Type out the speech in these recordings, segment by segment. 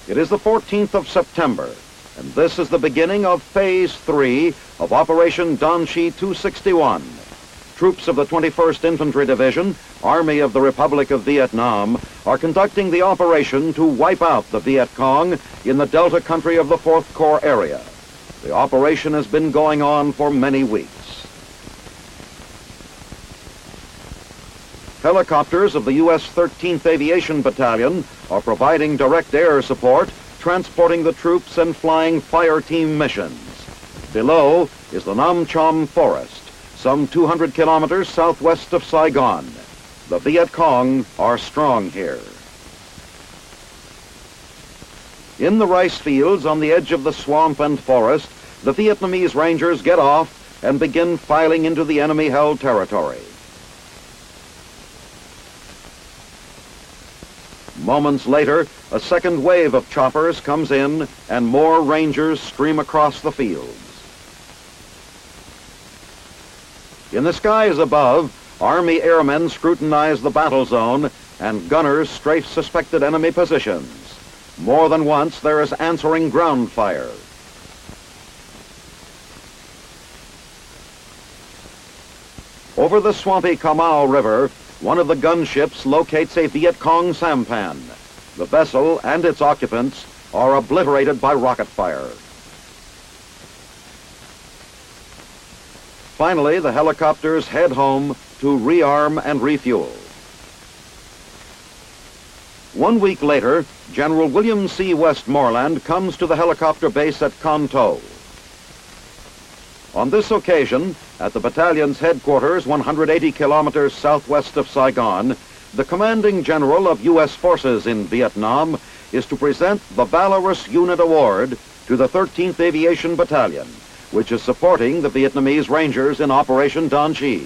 It is the 14th of September, and this is the beginning of Phase 3 of Operation Danshi 261. Troops of the 21st Infantry Division, Army of the Republic of Vietnam, are conducting the operation to wipe out the Viet Cong in the Delta country of the 4th Corps area. The operation has been going on for many weeks. Helicopters of the U.S. 13th Aviation Battalion are providing direct air support, transporting the troops and flying fire team missions. Below is the Nam Chom Forest, some 200 kilometers southwest of Saigon. The Viet Cong are strong here. In the rice fields on the edge of the swamp and forest, the Vietnamese Rangers get off and begin filing into the enemy-held territory. Moments later, a second wave of choppers comes in and more Rangers stream across the fields. In the skies above, Army airmen scrutinize the battle zone and gunners strafe suspected enemy positions. More than once, there is answering ground fire. Over the swampy Kamau River, one of the gunships locates a Viet Cong sampan. The vessel and its occupants are obliterated by rocket fire. Finally, the helicopters head home to rearm and refuel. 1 week later, General William C. Westmoreland comes to the helicopter base at Con To. On this occasion, at the battalion's headquarters 180 kilometers southwest of Saigon, the commanding general of U.S. forces in Vietnam is to present the Valorous Unit Award to the 13th Aviation Battalion, which is supporting the Vietnamese Rangers in Operation Danshi.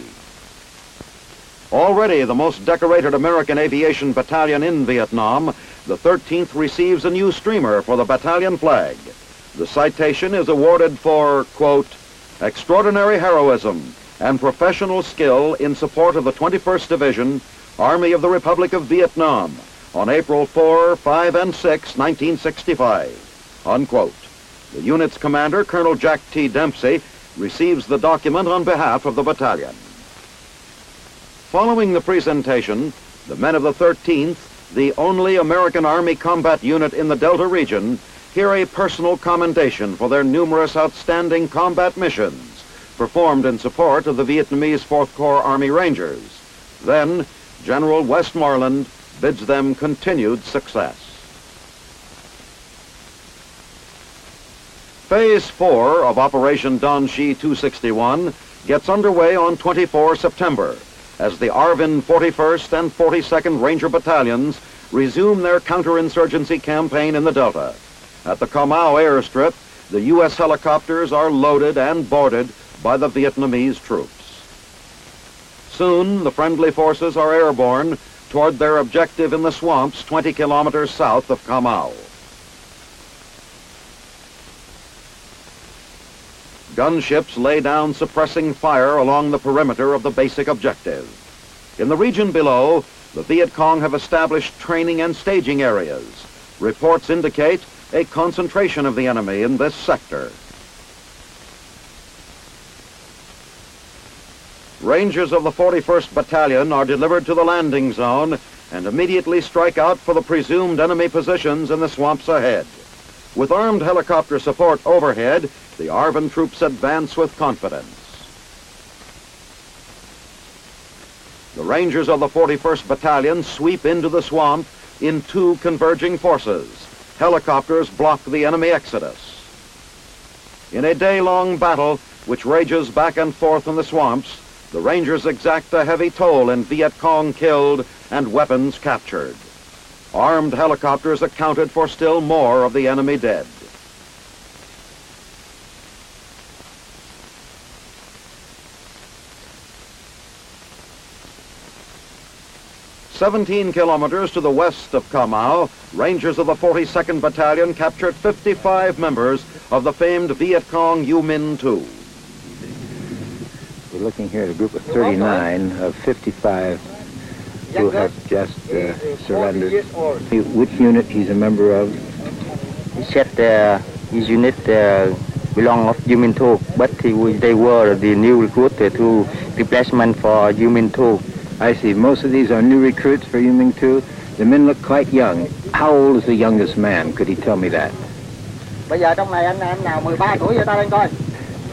Already the most decorated American aviation battalion in Vietnam, the 13th receives a new streamer for the battalion flag. The citation is awarded for, quote, extraordinary heroism and professional skill in support of the 21st Division, Army of the Republic of Vietnam, on April 4, 5, and 6, 1965, unquote. The unit's commander, Colonel Jack T. Dempsey, receives the document on behalf of the battalion. Following the presentation, the men of the 13th, the only American Army combat unit in the Delta region, hear a personal commendation for their numerous outstanding combat missions performed in support of the Vietnamese 4th Corps Army Rangers. Then, General Westmoreland bids them continued success. Phase 4 of Operation Danshi 261 gets underway on 24 September as the Arvin 41st and 42nd Ranger Battalions resume their counterinsurgency campaign in the Delta. At the Kamau airstrip, the U.S. helicopters are loaded and boarded by the Vietnamese troops. Soon, the friendly forces are airborne toward their objective in the swamps 20 kilometers south of Kamau. Gunships lay down suppressing fire along the perimeter of the basic objective. In the region below, the Viet Cong have established training and staging areas. Reports indicate a concentration of the enemy in this sector. Rangers of the 41st Battalion are delivered to the landing zone and immediately strike out for the presumed enemy positions in the swamps ahead. With armed helicopter support overhead, the Arvin troops advance with confidence. The Rangers of the 41st Battalion sweep into the swamp in two converging forces. Helicopters block the enemy exodus. In a day-long battle, which rages back and forth in the swamps, the Rangers exact a heavy toll in Viet Cong killed and weapons captured. Armed helicopters accounted for still more of the enemy dead. "17 kilometers to the west of Kamau, Rangers of the 42nd Battalion captured 55 members of the famed Viet Cong U Minh II. We're looking here at a group of 39 of 55 who have just surrendered. Which unit he's a member of? He said his unit belong of Human 2, but they were the new recruit to replacement for Human 2. I see. Most of these are new recruits for Yuming 2. The men look quite young. How old is the youngest man? Could he tell me that? Bây giờ trong này anh nào 13 tuổi vậy ta lên coi.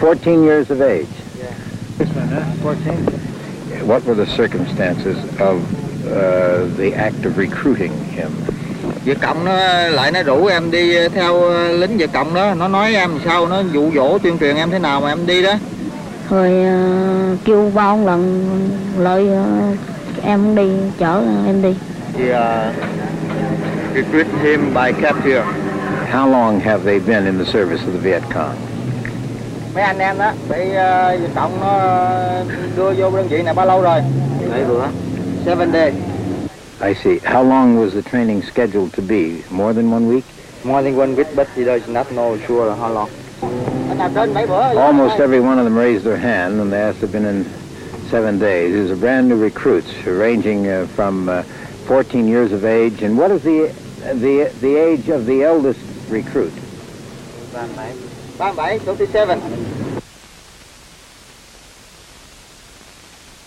14 years of age. Yeah. This one, huh? 14? What were the circumstances of the act of recruiting him? Việt Cộng nó lại nó rủ em đi theo lính Việt Cộng đó, nó nói em sao, nó dụ dỗ tuyên truyền em thế nào mà em đi đó. Rồi kêu bao lần lợi em đi chở em đi. He recruit him by capture. How long have they been in the service of the Viet Cong? Mấy anh em đó bị Việt Cộng nó đưa vô đơn vị này bao lâu rồi? 7 days. I see. How long was the training scheduled to be? More than 1 week? More than 1 week, but he does not know sure how long. Almost every one of them raised their hand, and they asked to have been in 7 days. These are brand new recruits, ranging from 14 years of age. And what is the age of the eldest recruit? 37.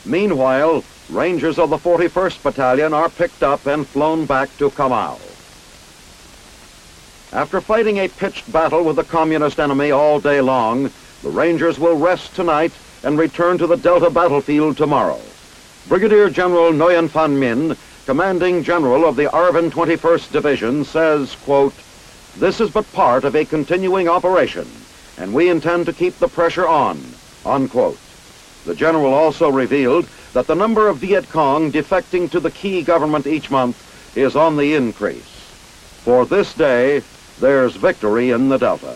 Meanwhile, Rangers of the 41st Battalion are picked up and flown back to Kamau. After fighting a pitched battle with the communist enemy all day long, the Rangers will rest tonight and return to the Delta battlefield tomorrow. Brigadier General Nguyen Phan Minh, commanding general of the Arvin 21st Division, says, quote, "This is but part of a continuing operation, and we intend to keep the pressure on," unquote. The general also revealed that the number of Viet Cong defecting to the key government each month is on the increase. For this day, there's victory in the Delta.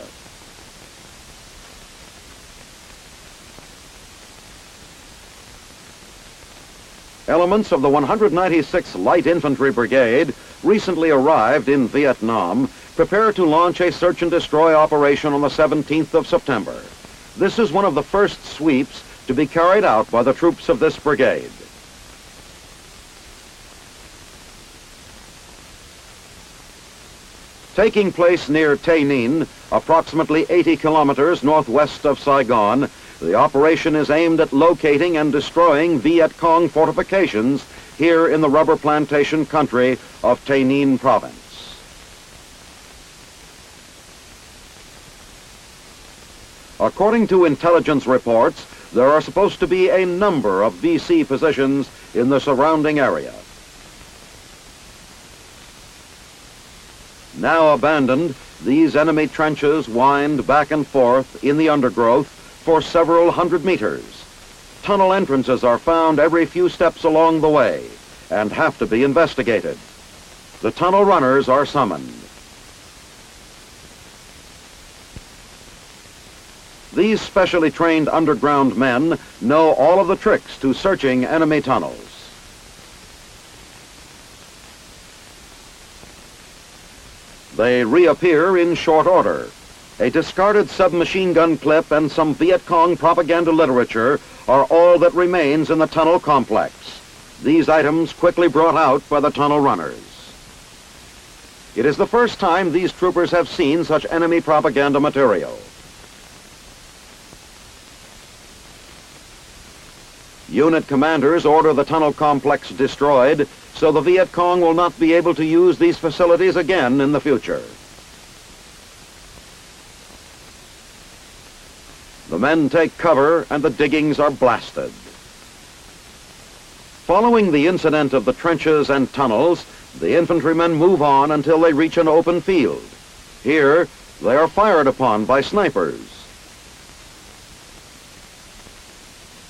Elements of the 196th Light Infantry Brigade, recently arrived in Vietnam, prepare to launch a search and destroy operation on the 17th of September. This is one of the first sweeps to be carried out by the troops of this brigade. Taking place near Tay Ninh, approximately 80 kilometers northwest of Saigon, the operation is aimed at locating and destroying Viet Cong fortifications here in the rubber plantation country of Tay Ninh province. According to intelligence reports, there are supposed to be a number of VC positions in the surrounding area. Now abandoned, these enemy trenches wind back and forth in the undergrowth for several hundred meters. Tunnel entrances are found every few steps along the way and have to be investigated. The tunnel runners are summoned. These specially trained underground men know all of the tricks to searching enemy tunnels. They reappear in short order. A discarded submachine gun clip and some Viet Cong propaganda literature are all that remains in the tunnel complex. These items quickly brought out by the tunnel runners. It is the first time these troopers have seen such enemy propaganda material. Unit commanders order the tunnel complex destroyed so the Viet Cong will not be able to use these facilities again in the future. The men take cover and the diggings are blasted. Following the incident of the trenches and tunnels, the infantrymen move on until they reach an open field. Here, they are fired upon by snipers.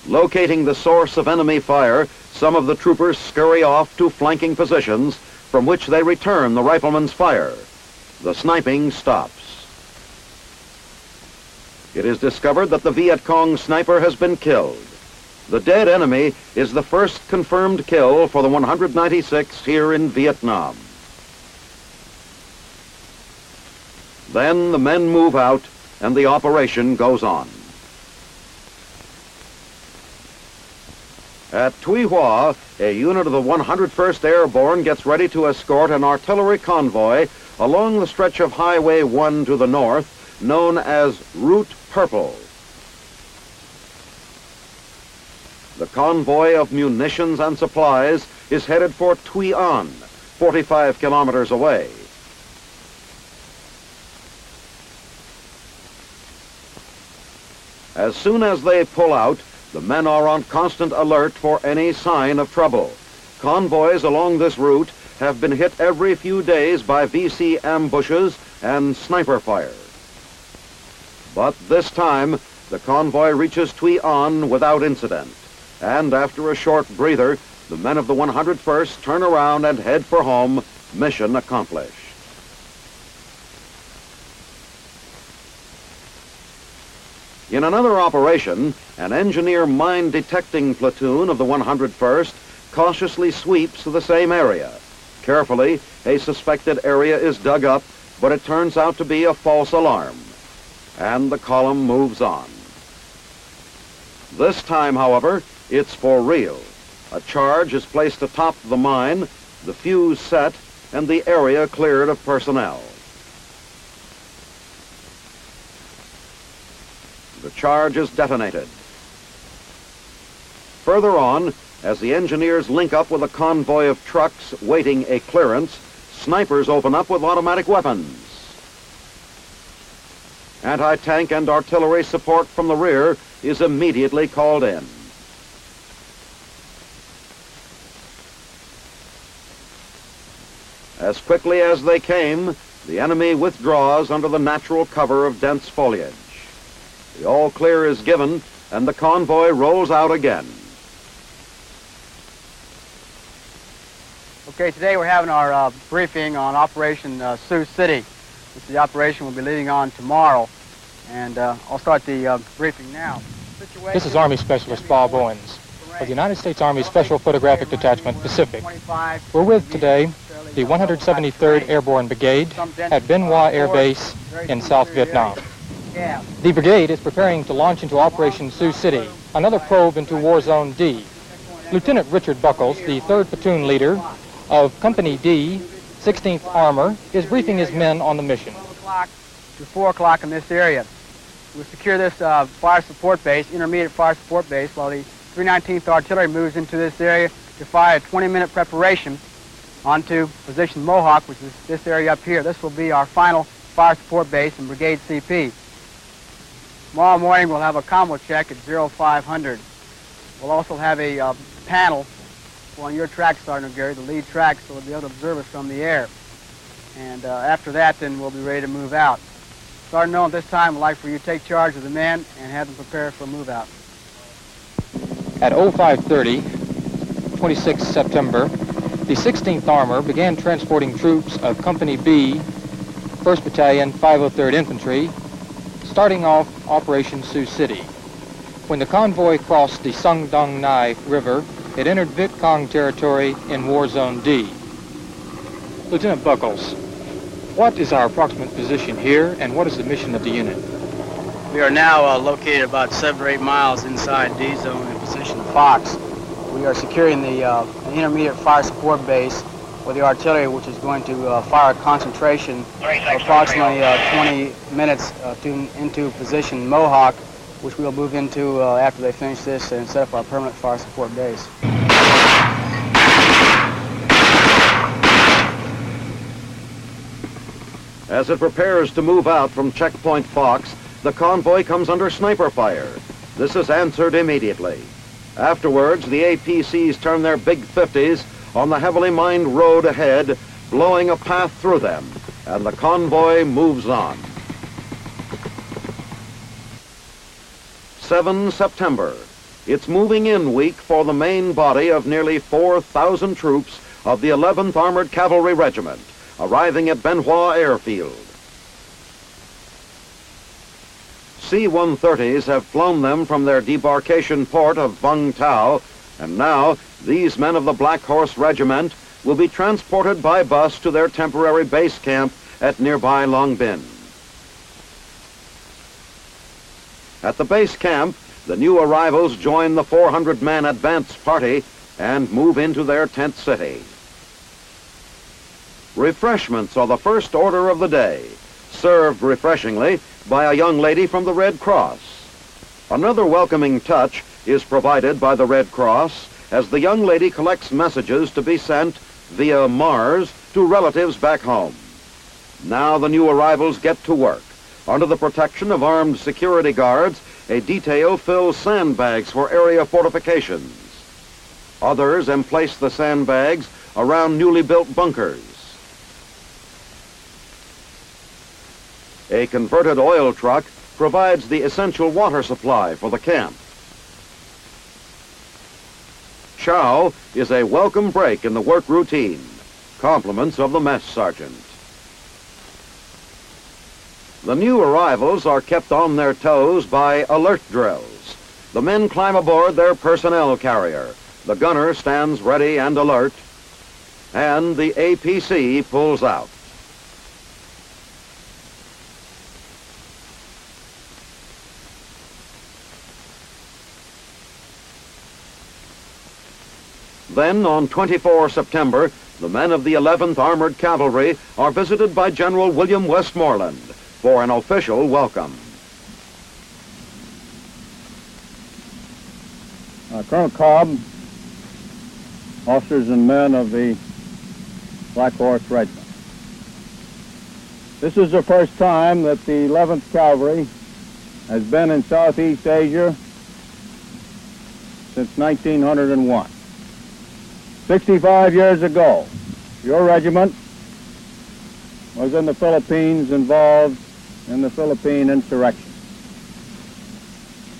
Locating the source of enemy fire, some of the troopers scurry off to flanking positions from which they return the riflemen's fire. The sniping stops. It is discovered that the Viet Cong sniper has been killed. The dead enemy is the first confirmed kill for the 196 here in Vietnam. Then the men move out and the operation goes on. At Tuy Hoa, a unit of the 101st Airborne gets ready to escort an artillery convoy along the stretch of Highway 1 to the north, known as Route Purple. The convoy of munitions and supplies is headed for Hityn, 45 kilometers away. As soon as they pull out, the men are on constant alert for any sign of trouble. Convoys along this route have been hit every few days by VC ambushes and sniper fire. But this time, the convoy reaches Hityn without incident. And after a short breather, the men of the 101st turn around and head for home, mission accomplished. In another operation, an engineer mine detecting platoon of the 101st cautiously sweeps the same area. Carefully, a suspected area is dug up, but it turns out to be a false alarm. And the column moves on. This time, however, it's for real. A charge is placed atop the mine, the fuse set, and the area cleared of personnel. The charge is detonated. Further on, as the engineers link up with a convoy of trucks waiting a clearance, snipers open up with automatic weapons. Anti-tank and artillery support from the rear is immediately called in. As quickly as they came, the enemy withdraws under the natural cover of dense foliage. The all clear is given, and the convoy rolls out again. Okay, today we're having our briefing on Operation Sioux City, which the operation will be leading on tomorrow. And I'll start the briefing now. This is Army Specialist Bob Owens of the United States Army Special Photographic Detachment Pacific. We're with today the 173rd Airborne Brigade at Bien Hoa Air Base in South Vietnam. The brigade is preparing to launch into Operation Sioux City, another probe into War Zone D. Lieutenant Richard Buckles, the 3rd Platoon leader of Company D, 16th Armor, is briefing his men on the mission. 12 o'clock to 4 o'clock in this area. We'll secure this fire support base, intermediate fire support base, while the 319th Artillery moves into this area to fire a 20-minute preparation onto position Mohawk, which is this area up here. This will be our final fire support base in Brigade CP. Tomorrow morning we'll have a combo check at 0500. We'll also have a panel on your track, Sergeant Gary, the lead track, so we'll be able to observe us from the air. And after that, then we'll be ready to move out. Sergeant Nolan, at this time, I'd like for you to take charge of the men and have them prepare for a move out. At 0530, 26 September, the 16th Armor began transporting troops of Company B, 1st Battalion, 503rd Infantry, starting off Operation Sioux City. When the convoy crossed the Sung Dong Nai River, it entered Viet Cong territory in War Zone D. Lieutenant Buckles, what is our approximate position here, and what is the mission of the unit? We are now located about 7 or 8 miles inside D zone in position Fox. We are securing the intermediate fire support base for the artillery, which is going to fire a concentration of approximately 20 minutes into position Mohawk, which we'll move into after they finish this and set up our permanent fire support base. As it prepares to move out from checkpoint Fox, the convoy comes under sniper fire. This is answered immediately. Afterwards, the APCs turn their big 50s on the heavily mined road ahead, blowing a path through them, and the convoy moves on. 7 September. It's moving in week for the main body of nearly 4,000 troops of the 11th Armored Cavalry Regiment, arriving at Bien Hoa Airfield. C-130s have flown them from their debarkation port of Vung Tau, and now these men of the Black Horse Regiment will be transported by bus to their temporary base camp at nearby Long Binh. At the base camp, the new arrivals join the 400-man advance party and move into their tent city. Refreshments are the first order of the day, served refreshingly by a young lady from the Red Cross. Another welcoming touch is provided by the Red Cross as the young lady collects messages to be sent via Mars to relatives back home. Now the new arrivals get to work. Under the protection of armed security guards, a detail fills sandbags for area fortifications. Others emplace the sandbags around newly built bunkers. A converted oil truck provides the essential water supply for the camp. Chow is a welcome break in the work routine. Compliments of the mess sergeant. The new arrivals are kept on their toes by alert drills. The men climb aboard their personnel carrier. The gunner stands ready and alert, and the APC pulls out. Then, on 24 September, the men of the 11th Armored Cavalry are visited by General William Westmoreland for an official welcome. Colonel Cobb, officers and men of the Black Horse Regiment. This is the first time that the 11th Cavalry has been in Southeast Asia since 1901. 65 years ago, your regiment was in the Philippines, involved in the Philippine insurrection.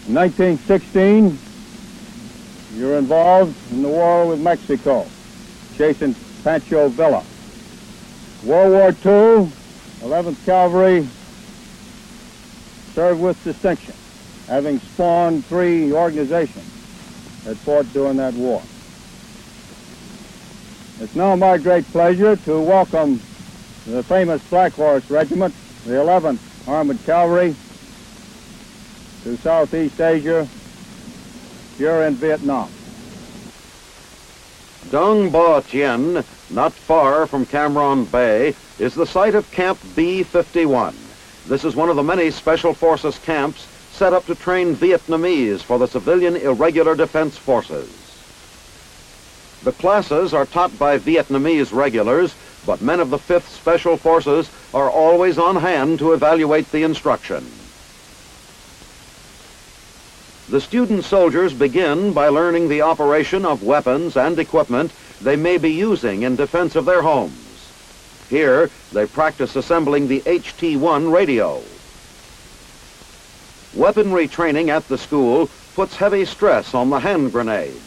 In 1916, you were involved in the war with Mexico, chasing Pancho Villa. World War II, 11th Cavalry served with distinction, having spawned 3 organizations that fought during that war. It's now my great pleasure to welcome the famous Black Horse Regiment, the 11th Armored Cavalry, to Southeast Asia, here in Vietnam. Dong Ba Tien, not far from Cam Ranh Bay, is the site of Camp B-51. This is one of the many Special Forces camps set up to train Vietnamese for the civilian irregular defense forces. The classes are taught by Vietnamese regulars, but men of the 5th Special Forces are always on hand to evaluate the instruction. The student soldiers begin by learning the operation of weapons and equipment they may be using in defense of their homes. Here, they practice assembling the HT-1 radio. Weaponry training at the school puts heavy stress on the hand grenade.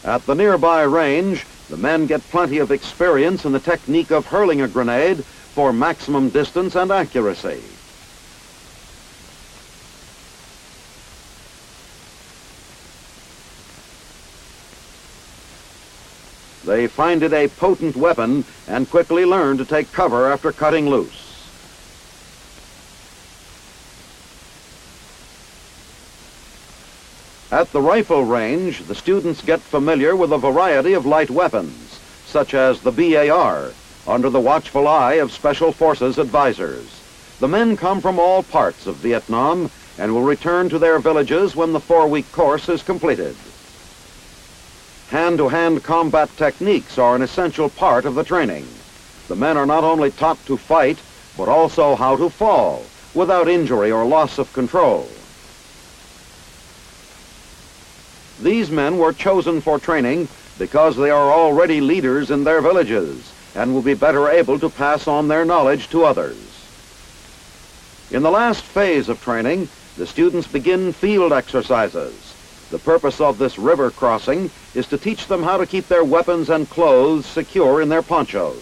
At the nearby range, the men get plenty of experience in the technique of hurling a grenade for maximum distance and accuracy. They find it a potent weapon and quickly learn to take cover after cutting loose. At the rifle range, the students get familiar with a variety of light weapons, such as the BAR, under the watchful eye of Special Forces advisors. The men come from all parts of Vietnam and will return to their villages when the 4-week course is completed. Hand-to-hand combat techniques are an essential part of the training. The men are not only taught to fight, but also how to fall without injury or loss of control. These men were chosen for training because they are already leaders in their villages and will be better able to pass on their knowledge to others. In the last phase of training, the students begin field exercises. The purpose of this river crossing is to teach them how to keep their weapons and clothes secure in their ponchos.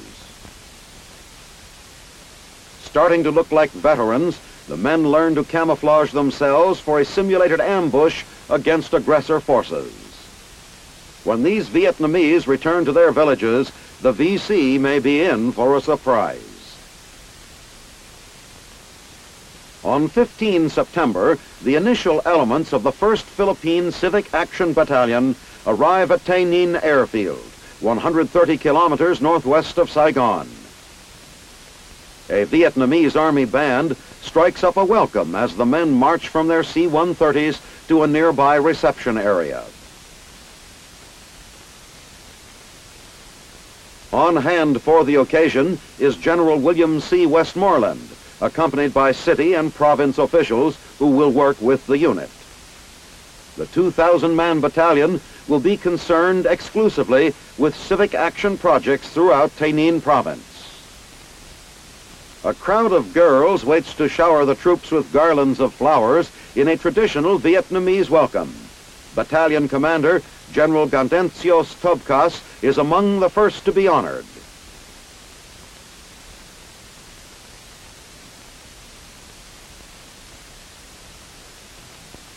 Starting to look like veterans, the men learn to camouflage themselves for a simulated ambush against aggressor forces. When these Vietnamese return to their villages, the VC may be in for a surprise. On 15 September, the initial elements of the 1st Philippine Civic Action Battalion arrive at Tay Ninh Airfield. 130 kilometers northwest of Saigon. A Vietnamese Army band strikes up a welcome as the men march from their C-130s to a nearby reception area. On hand for the occasion is General William C. Westmoreland, accompanied by city and province officials who will work with the unit. The 2,000-man battalion will be concerned exclusively with civic action projects throughout Tây Ninh province. A crowd of girls waits to shower the troops with garlands of flowers in a traditional Vietnamese welcome. Battalion Commander General Gandencios Tobkas is among the first to be honored.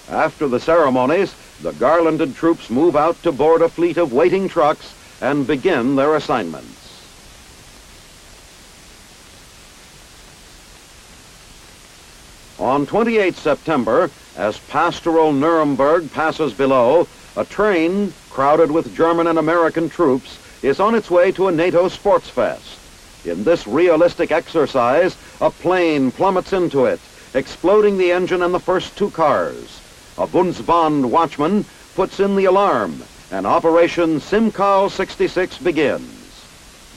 After the ceremonies, the garlanded troops move out to board a fleet of waiting trucks and begin their assignments. On 28 September, as pastoral Nuremberg passes below, a train crowded with German and American troops is on its way to a NATO sports fest. In this realistic exercise, a plane plummets into it, exploding the engine and the first two cars. A Bundesbahn watchman puts in the alarm, and Operation Simcal 66 begins.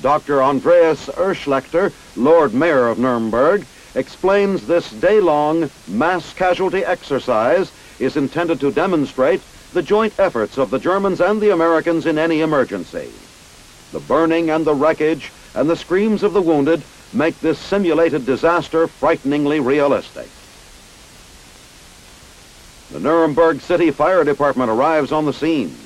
Dr. Andreas Erschlechter, Lord Mayor of Nuremberg, explains this day-long mass casualty exercise is intended to demonstrate the joint efforts of the Germans and the Americans in any emergency. The burning and the wreckage and the screams of the wounded make this simulated disaster frighteningly realistic. The Nuremberg City Fire Department arrives on the scene.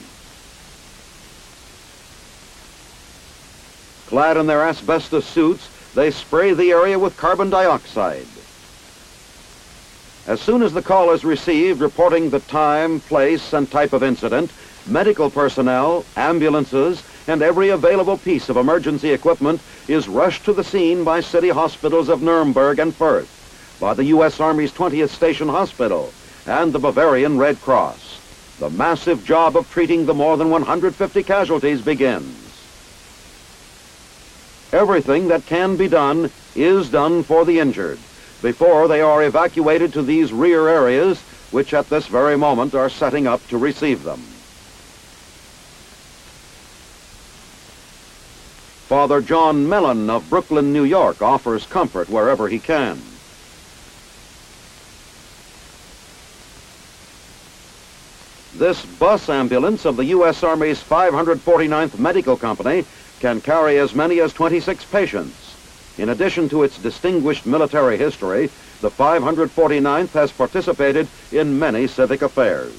Clad in their asbestos suits, they spray the area with carbon dioxide. As soon as the call is received reporting the time, place, and type of incident, medical personnel, ambulances, and every available piece of emergency equipment is rushed to the scene by city hospitals of Nuremberg and Fürth, by the U.S. Army's 20th Station Hospital, and the Bavarian Red Cross. The massive job of treating the more than 150 casualties begins. Everything that can be done is done for the injured before they are evacuated to these rear areas, which at this very moment are setting up to receive them. Father John Mellon of Brooklyn, New York, offers comfort wherever he can. This bus ambulance of the U.S. Army's 549th Medical Company can carry as many as 26 patients. In addition to its distinguished military history, the 549th has participated in many civic affairs.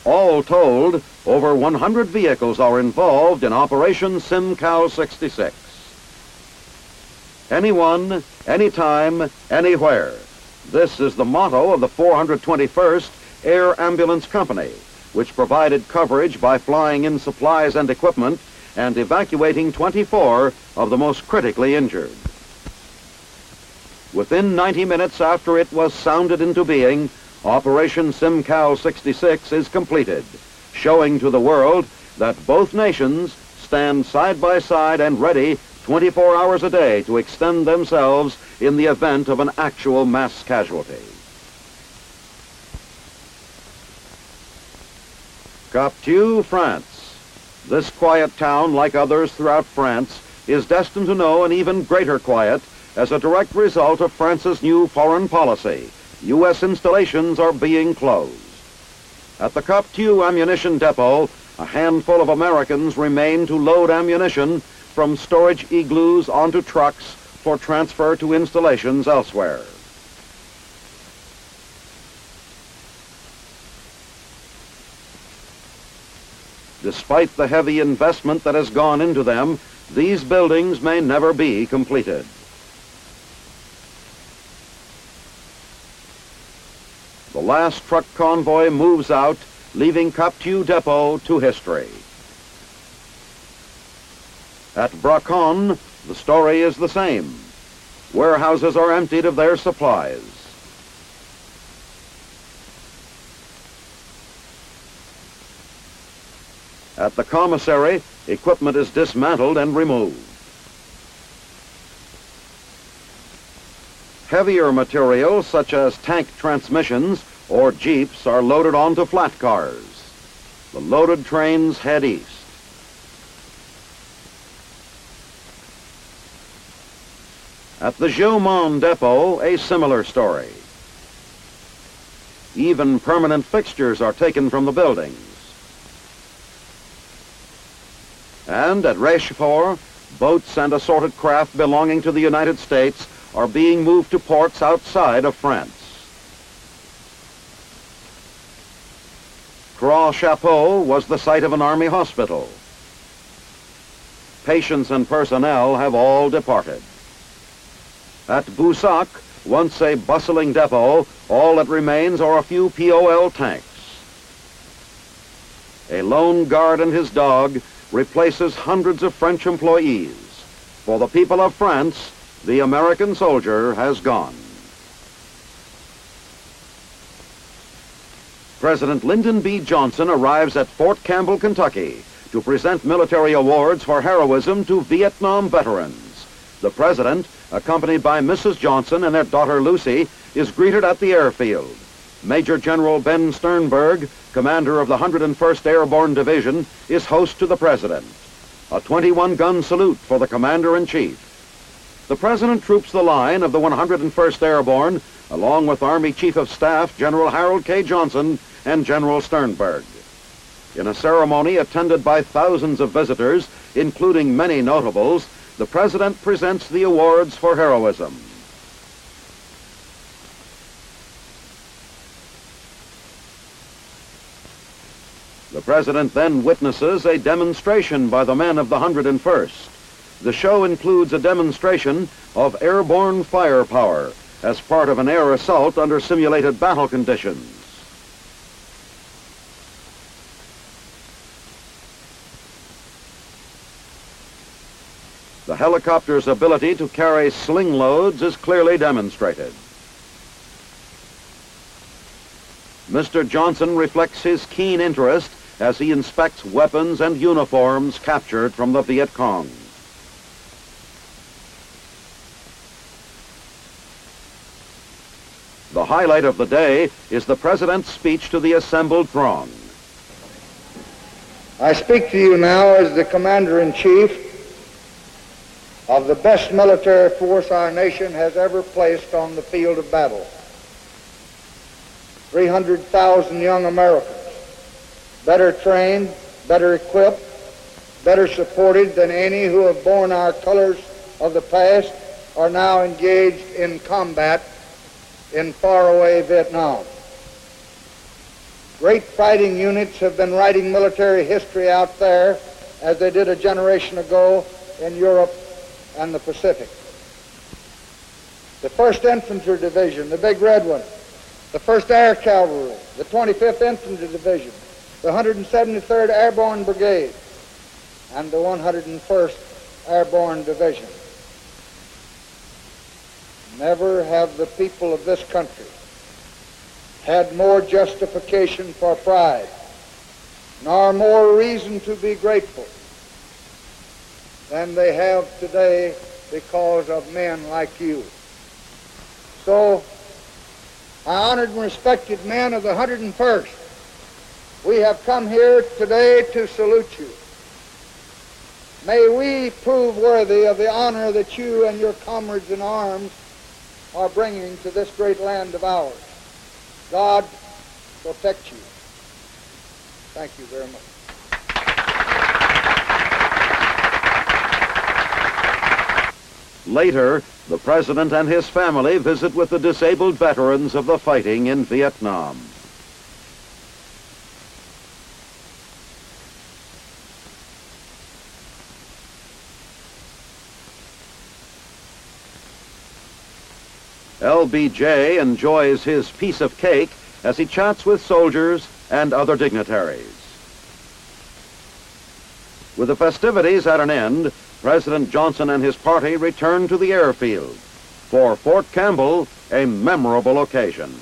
All told, over 100 vehicles are involved in Operation Simcal 66. Anyone, anytime, anywhere. This is the motto of the 421st Air Ambulance Company, which provided coverage by flying in supplies and equipment and evacuating 24 of the most critically injured. Within 90 minutes after it was sounded into being, Operation Simcal 66 is completed, showing to the world that both nations stand side by side and ready 24 hours a day to extend themselves in the event of an actual mass casualty. Cap-Thieu, France. This quiet town, like others throughout France, is destined to know an even greater quiet as a direct result of France's new foreign policy. U.S. installations are being closed. At the Cap-Thieu ammunition depot, a handful of Americans remain to load ammunition from storage igloos onto trucks for transfer to installations elsewhere. Despite the heavy investment that has gone into them, these buildings may never be completed. The last truck convoy moves out, leaving Cap-Thieu Depot to history. At Bracon, the story is the same. Warehouses are emptied of their supplies. At the commissary, equipment is dismantled and removed. Heavier materials such as tank transmissions or jeeps are loaded onto flat cars. The loaded trains head east. At the Jeumont depot, a similar story. Even permanent fixtures are taken from the buildings. And at Rochefort, boats and assorted craft belonging to the United States are being moved to ports outside of France. Croix-Chapeau was the site of an army hospital. Patients and personnel have all departed. At Boussac, once a bustling depot, all that remains are a few POL tanks. A lone guard and his dog replaces hundreds of French employees. For the people of France, the American soldier has gone. President Lyndon B. Johnson arrives at Fort Campbell, Kentucky, to present military awards for heroism to Vietnam veterans. The president, accompanied by Mrs. Johnson and their daughter Lucy, is greeted at the airfield. Major General Ben Sternberg, commander of the 101st Airborne Division, is host to the president. A 21-gun salute for the commander-in-chief. The president troops the line of the 101st Airborne, along with Army Chief of Staff General Harold K. Johnson and General Sternberg. In a ceremony attended by thousands of visitors, including many notables, the president presents the awards for heroism. The president then witnesses a demonstration by the men of the 101st. The show includes a demonstration of airborne firepower as part of an air assault under simulated battle conditions. The helicopter's ability to carry sling loads is clearly demonstrated. Mr. Johnson reflects his keen interest as he inspects weapons and uniforms captured from the Viet Cong. The highlight of the day is the president's speech to the assembled throng. I speak to you now as the Commander-in-Chief of the best military force our nation has ever placed on the field of battle. 300,000 young Americans, better trained, better equipped, better supported than any who have borne our colors of the past, are now engaged in combat in faraway Vietnam. Great fighting units have been writing military history out there as they did a generation ago in Europe and the Pacific. The 1st Infantry Division, the Big Red One, the 1st Air Cavalry, the 25th Infantry Division, the 173rd Airborne Brigade, and the 101st Airborne Division. Never have the people of this country had more justification for pride, nor more reason to be grateful than they have today because of men like you. So, my honored and respected men of the 101st, we have come here today to salute you. May we prove worthy of the honor that you and your comrades in arms are bringing to this great land of ours. God protect you. Thank you very much. Later, the president and his family visit with the disabled veterans of the fighting in Vietnam. LBJ enjoys his piece of cake as he chats with soldiers and other dignitaries. With the festivities at an end, President Johnson and his party return to the airfield. For Fort Campbell, a memorable occasion.